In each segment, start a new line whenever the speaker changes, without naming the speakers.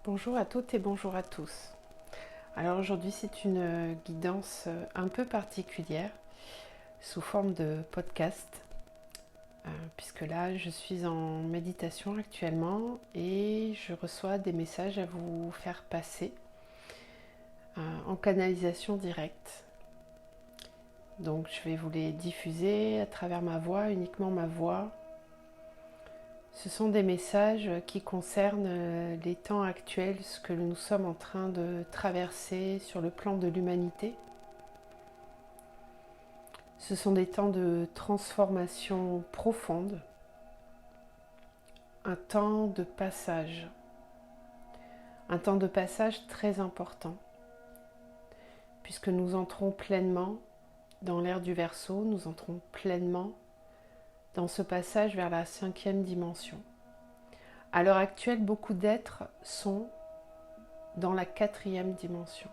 Bonjour à toutes et bonjour à tous. Alors aujourd'hui c'est une guidance un peu particulière sous forme de podcast puisque là je suis en méditation actuellement et je reçois des messages à vous faire passer en canalisation directe. Donc je vais vous les diffuser à travers ma voix, uniquement ma voix. Ce sont des messages qui concernent les temps actuels, ce que nous sommes en train de traverser sur le plan de l'humanité. Ce sont des temps de transformation profonde, un temps de passage très important, puisque nous entrons pleinement dans l'ère du Verseau, nous entrons pleinement dans ce passage vers la 5e dimension. À l'heure actuelle, beaucoup d'êtres sont dans la 4e dimension.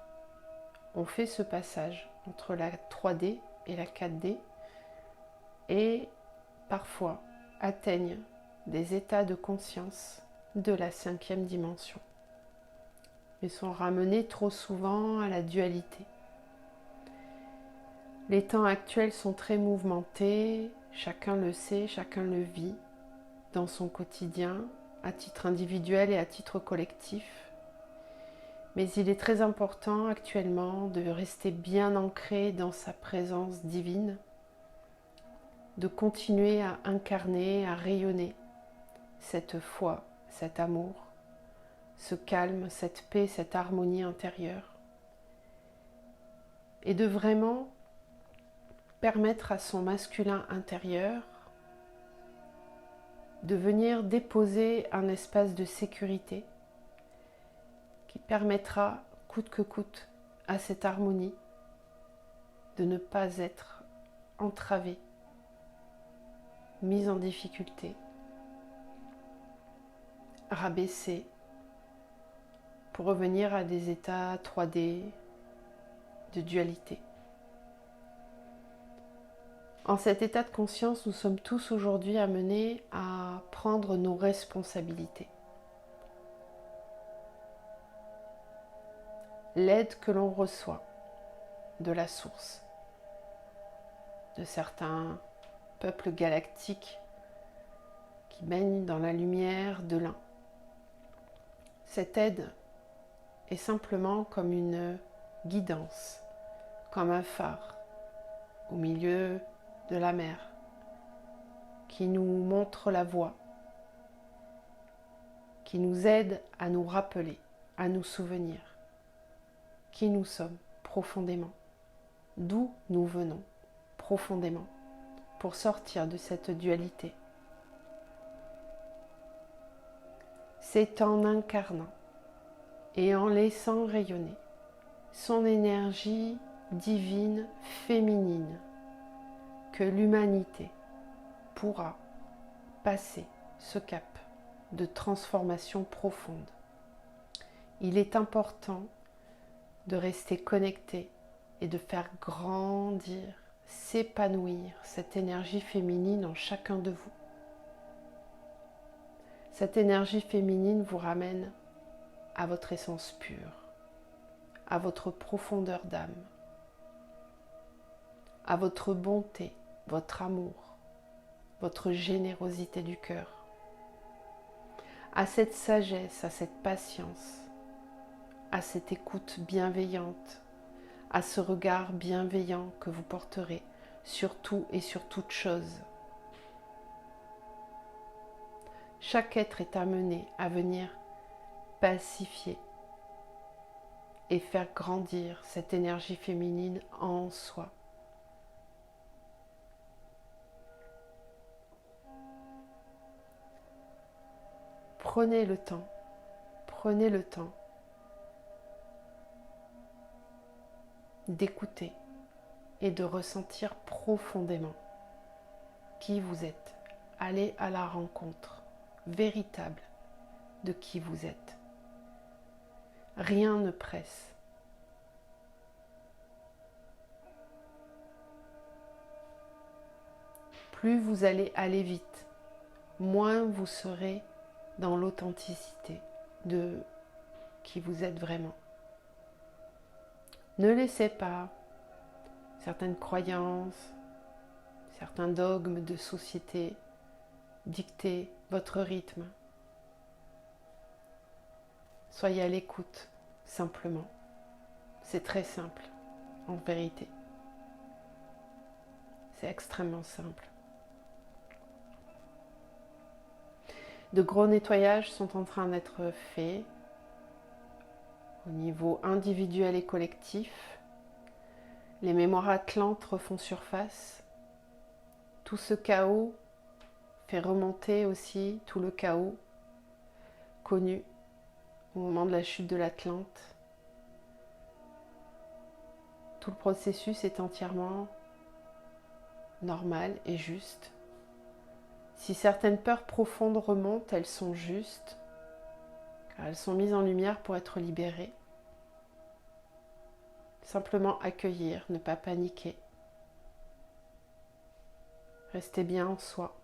On fait ce passage entre la 3D et la 4D et parfois atteignent des états de conscience de la 5e dimension, mais sont ramenés trop souvent à la dualité. Les temps actuels sont très mouvementés, chacun le sait, chacun le vit dans son quotidien, à titre individuel et à titre collectif. Mais il est très important actuellement de rester bien ancré dans sa présence divine, de continuer à incarner, à rayonner cette foi, cet amour, ce calme, cette paix, cette harmonie intérieure, et de vraiment permettre à son masculin intérieur de venir déposer un espace de sécurité qui permettra, coûte que coûte, à cette harmonie de ne pas être entravée, mise en difficulté, rabaissée, pour revenir à des états 3D de dualité. En cet état de conscience, nous sommes tous aujourd'hui amenés à prendre nos responsabilités. L'aide que l'on reçoit de la source, de certains peuples galactiques qui baignent dans la lumière de l'un. Cette aide est simplement comme une guidance, comme un phare au milieu de la mer qui nous montre la voie, qui nous aide à nous rappeler, à nous souvenir qui nous sommes profondément, d'où nous venons profondément, pour sortir de cette dualité. C'est en incarnant et en laissant rayonner son énergie divine féminine que l'humanité pourra passer ce cap de transformation profonde. Il est important de rester connecté et de faire grandir, s'épanouir cette énergie féminine en chacun de vous. Cette énergie féminine vous ramène à votre essence pure, à votre profondeur d'âme, à votre bonté, votre amour, votre générosité du cœur, à cette sagesse, à cette patience, à cette écoute bienveillante, à ce regard bienveillant que vous porterez sur tout et sur toute chose. Chaque être est amené à venir pacifier et faire grandir cette énergie féminine en soi. Prenez le temps d'écouter et de ressentir profondément qui vous êtes. Allez à la rencontre véritable de qui vous êtes. Rien ne presse. Plus vous allez aller vite, moins vous serez dans l'authenticité de qui vous êtes vraiment. Ne laissez pas certaines croyances, certains dogmes de société dicter votre rythme. Soyez à l'écoute, simplement. C'est très simple, en vérité. C'est extrêmement simple. De gros nettoyages sont en train d'être faits au niveau individuel et collectif. Les mémoires atlantes refont surface. Tout ce chaos fait remonter aussi tout le chaos connu au moment de la chute de l'Atlante. Tout le processus est entièrement normal et juste. Si certaines peurs profondes remontent, elles sont justes, car elles sont mises en lumière pour être libérées. Simplement accueillir, ne pas paniquer. Restez bien en soi,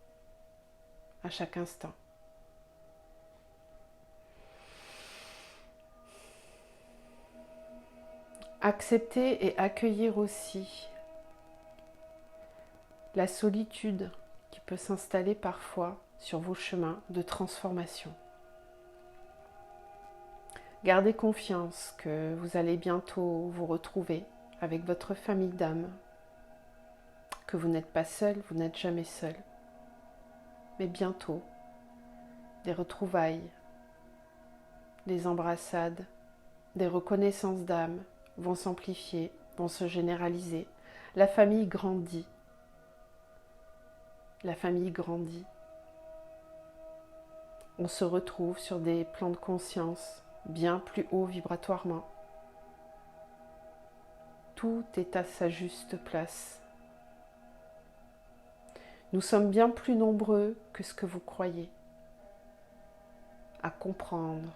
à chaque instant. Accepter et accueillir aussi la solitude qui peut s'installer parfois sur vos chemins de transformation. Gardez confiance que vous allez bientôt vous retrouver avec votre famille d'âme, que vous n'êtes pas seul, vous n'êtes jamais seul, mais bientôt, des retrouvailles, des embrassades, des reconnaissances d'âme vont s'amplifier, vont se généraliser. La famille grandit. La famille grandit. On se retrouve sur des plans de conscience bien plus hauts vibratoirement. Tout est à sa juste place. Nous sommes bien plus nombreux que ce que vous croyez, à comprendre,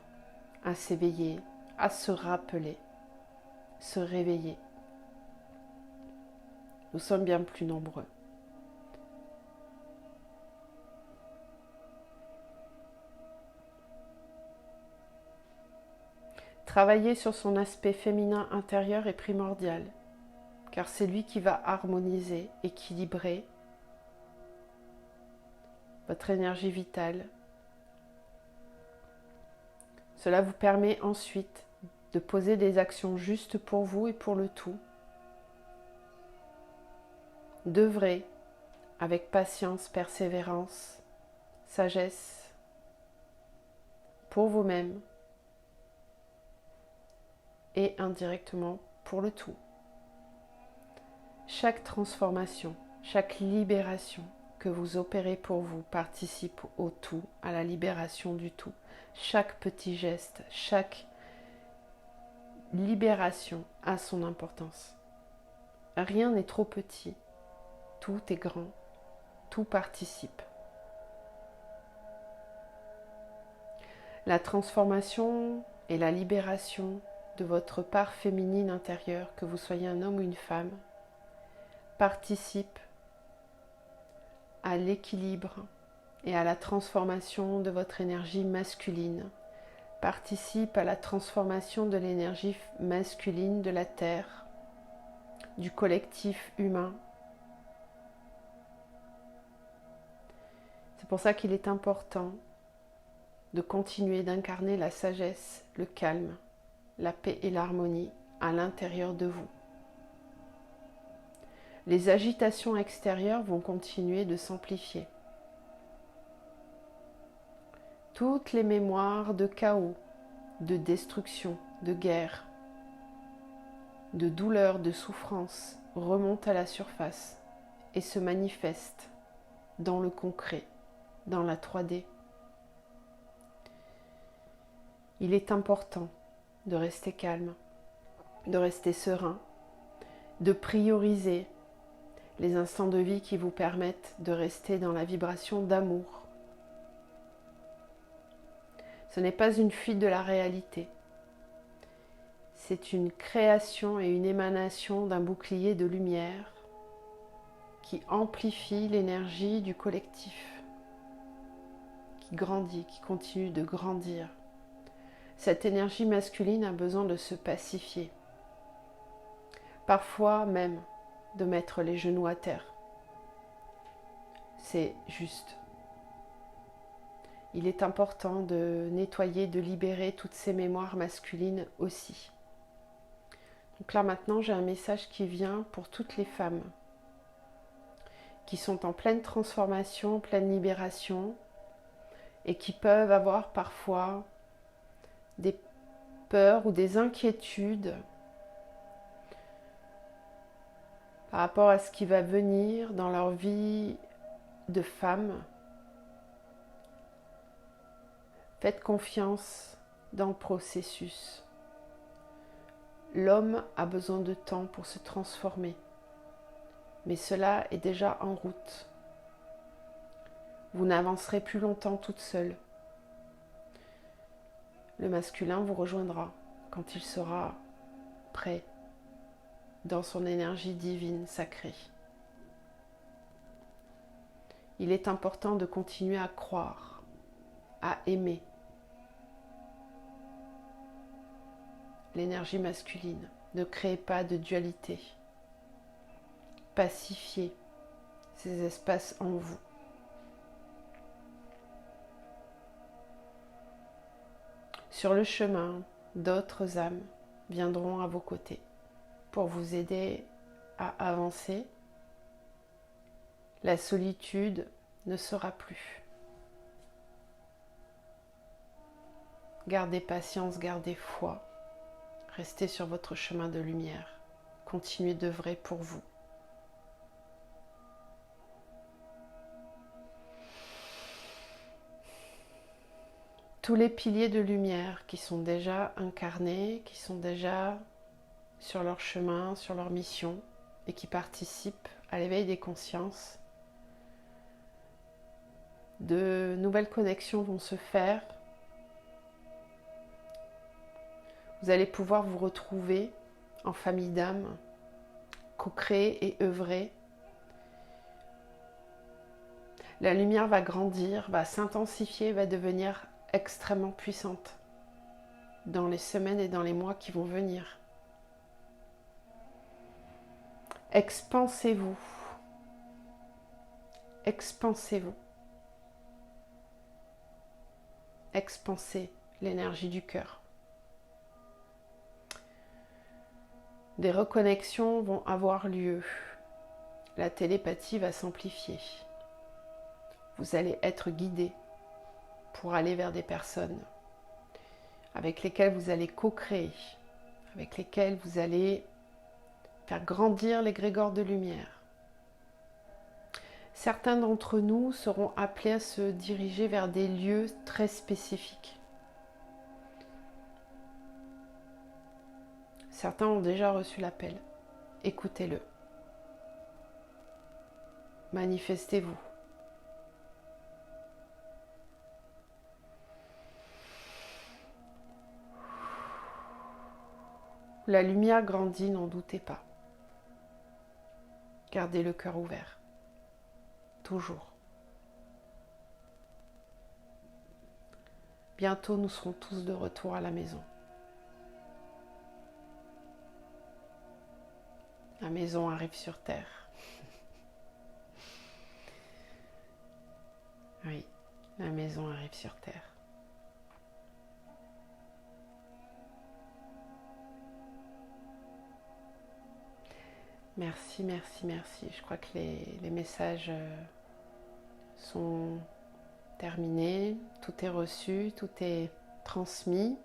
à s'éveiller, à se rappeler, se réveiller. Nous sommes bien plus nombreux. Travailler sur son aspect féminin intérieur est primordial, car c'est lui qui va harmoniser, équilibrer votre énergie vitale. Cela vous permet ensuite de poser des actions justes pour vous et pour le tout. D'œuvrer avec patience, persévérance, sagesse pour vous-même et indirectement pour le tout. Chaque transformation, chaque libération que vous opérez pour vous participe au tout, à la libération du tout. Chaque petit geste, chaque libération a son importance. Rien n'est trop petit, tout est grand, tout participe. La transformation et la libération de votre part féminine intérieure, que vous soyez un homme ou une femme, participe à l'équilibre et à la transformation de votre énergie masculine, participe à la transformation de l'énergie masculine de la Terre, du collectif humain. C'est pour ça qu'il est important de continuer d'incarner la sagesse, le calme, la paix et l'harmonie à l'intérieur de vous. Les agitations extérieures vont continuer de s'amplifier. Toutes les mémoires de chaos, de destruction, de guerre, de douleur, de souffrance remontent à la surface et se manifestent dans le concret, dans la 3D. Il est important de rester calme, de rester serein, de prioriser les instants de vie qui vous permettent de rester dans la vibration d'amour. Ce n'est pas une fuite de la réalité. C'est une création et une émanation d'un bouclier de lumière qui amplifie l'énergie du collectif, qui grandit, qui continue de grandir. Cette énergie masculine a besoin de se pacifier. Parfois même de mettre les genoux à terre. C'est juste. Il est important de nettoyer, de libérer toutes ces mémoires masculines aussi. Donc là maintenant, j'ai un message qui vient pour toutes les femmes qui sont en pleine transformation, pleine libération et qui peuvent avoir parfois des peurs ou des inquiétudes par rapport à ce qui va venir dans leur vie de femme. Faites confiance dans le processus. L'homme a besoin de temps pour se transformer, mais cela est déjà en route. Vous n'avancerez plus longtemps toute seule. Le masculin vous rejoindra quand il sera prêt dans son énergie divine sacrée. Il est important de continuer à croire, à aimer l'énergie masculine. Ne créez pas de dualité. Pacifiez ces espaces en vous. Sur le chemin, d'autres âmes viendront à vos côtés pour vous aider à avancer. La solitude ne sera plus. Gardez patience, gardez foi. Restez sur votre chemin de lumière. Continuez d'œuvrer pour vous. Tous les piliers de lumière qui sont déjà incarnés, qui sont déjà sur leur chemin, sur leur mission et qui participent à l'éveil des consciences, de nouvelles connexions vont se faire. Vous allez pouvoir vous retrouver en famille d'âmes, co-créer et œuvrer. La lumière va grandir, va s'intensifier, va devenir extrêmement puissante dans les semaines et dans les mois qui vont venir. Expansez-vous. Expansez-vous. Expansez l'énergie du cœur. Des reconnexions vont avoir lieu. La télépathie va s'amplifier. Vous allez être guidé pour aller vers des personnes avec lesquelles vous allez co-créer, avec lesquelles vous allez faire grandir l'égrégore de lumière. Certains d'entre nous seront appelés à se diriger vers des lieux très spécifiques. Certains ont déjà reçu l'appel. Écoutez-le. Manifestez-vous. La lumière grandit, n'en doutez pas. Gardez le cœur ouvert. Toujours. Bientôt, nous serons tous de retour à la maison. La maison arrive sur terre. Oui, la maison arrive sur terre. Merci, merci, merci. Je crois que les messages sont terminés. Tout est reçu, tout est transmis.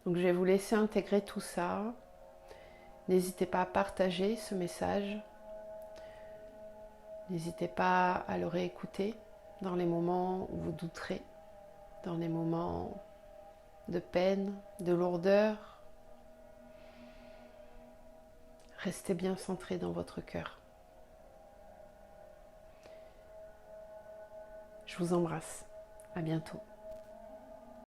Donc je vais vous laisser intégrer tout ça. N'hésitez pas à partager ce message. N'hésitez pas à le réécouter dans les moments où vous douterez, dans les moments de peine, de lourdeur. Restez bien centré dans votre cœur. Je vous embrasse. À bientôt.